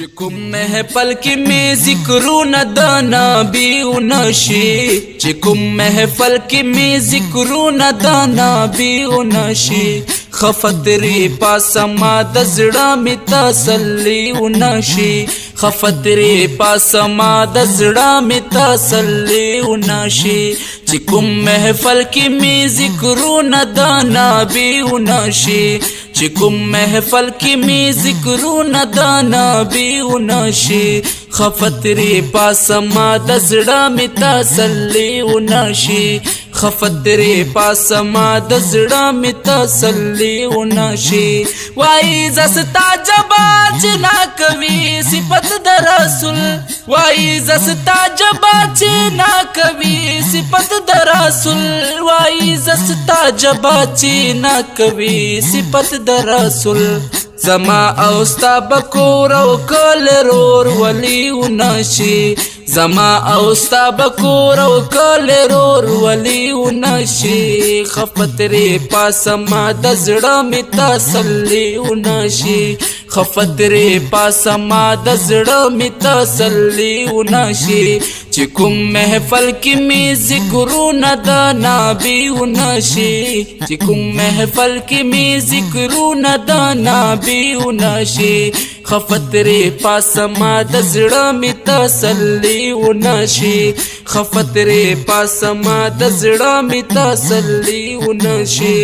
چکم محفل کی میں ذکرون د نبیون شی چکم محفل کی میں ذکرون د نبیون شی خفتری پاسما د زړه می تسلیون شی خفتری پاسما د زړه می تسلیون شی چکم محفل کی میں ذکرون د نبیون شی چکم محفل کی میں ذکرون د نبیون شی خفتری پاسما د زړه می تسلیون شی خفتری پاسما د زړه می تسلیون شی وای زستا جبا چې نا کوي صفت د رسول وای زستا جبا چې نا کوي صفت د رسول وای زستا جبا چې نا کوي صفت د رسول زما اوستا بکور او کل رور ولیون شی زما اوستا بکور او کل رور ولیون شی خفتری پاسما د زړه می تسلیون شی خفتری پاسما د زړه می تسلیون شی چې کوم محفل کې می ذکرون د نبیون شی چې کوم محفل کې می ذکرون د نبیون شی خفتری پاسما د زړه می تسلیون شی خفتری پاسما د زړه می تسلیون شی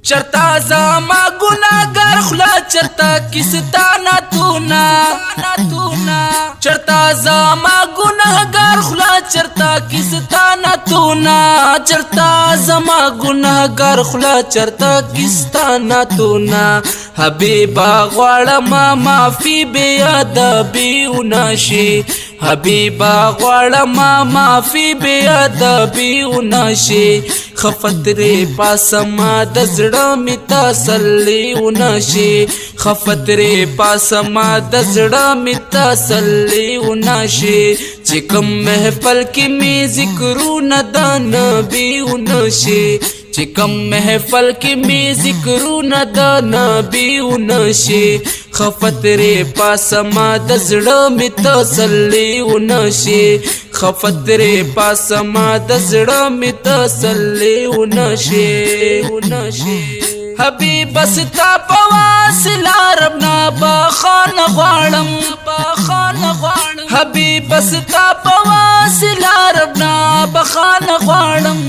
چرتا زما گناہگار خلا چرتا کستانا تونا چرتا زما گناہگار خلا چرتا کستانا تونا چرتا زما گناہگار خلا چرتا کستانا تونا حبیبا غواړم معافی بے ادبیون شی حبیبا غواړم معافی بے ادبیون شی خفتری پاسما د زړه می تسلیون شی خفتری پاسما د زړه می تسلیون شی چې کوم محفل کې می ذکرون د نبیون شی چې کوم محفل کې می ذکرون د نبیون شی خفتری پاسما د زړه می تسلیون شی خفتری پاسما د زړه می تسلیون شی حبیب ستا پواسلا ربنا بخان غواړم حبیب ستا پواسلا ربنا بخان غواړم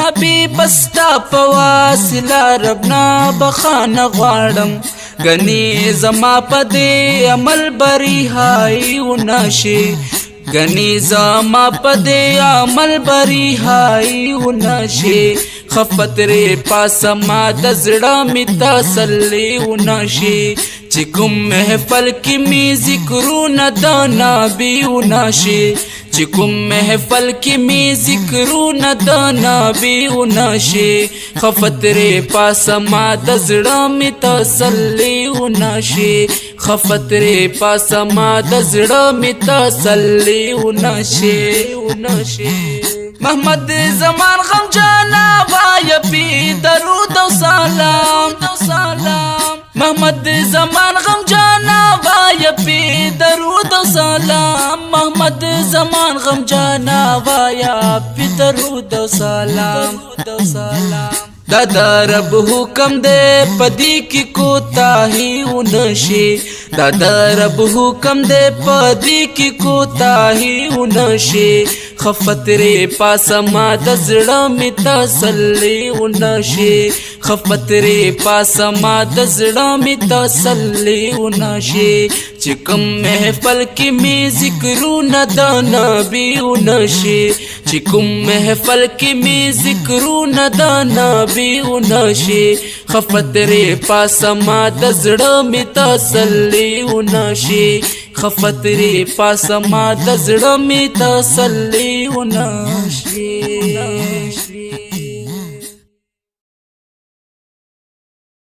حبیب ستا پواسلا ربنا بخان غواړم غنی زما پدې عمل بری هایون شی غنی زما پدې عمل بری هایون شی خفتری پاسما د زړه می تسلیون شی چې کوم محفل کې می ذکرون د نبیون شی چې کوم محفل کې می ذکرون د نبیون شی خفتری پاسما د زړه می تسلیون شی خفتری پاسما د زړه می تسلیون شی محمد زمان غم جانا وای پی درود و سلام محمد زمان غم جانا وای پی درود و سلام محمد زمان غم جانا وای پی درود و سلام دادا رب حکم دے پدی کی کوتاہی ونشی دادا رب حکم دے پدی کی کوتاہی ونشی خفتری پاسما د زړه می تسلیون شی خفتری پاسما د زړه می تسلیون شی چې کوم محفل کې می ذکرون د نبیون شی چې کوم محفل کې می ذکرون د نبیون شی خفتری پاسما د زړه می تسلیون شی خفتری پاسما د زړه می تسلیون شی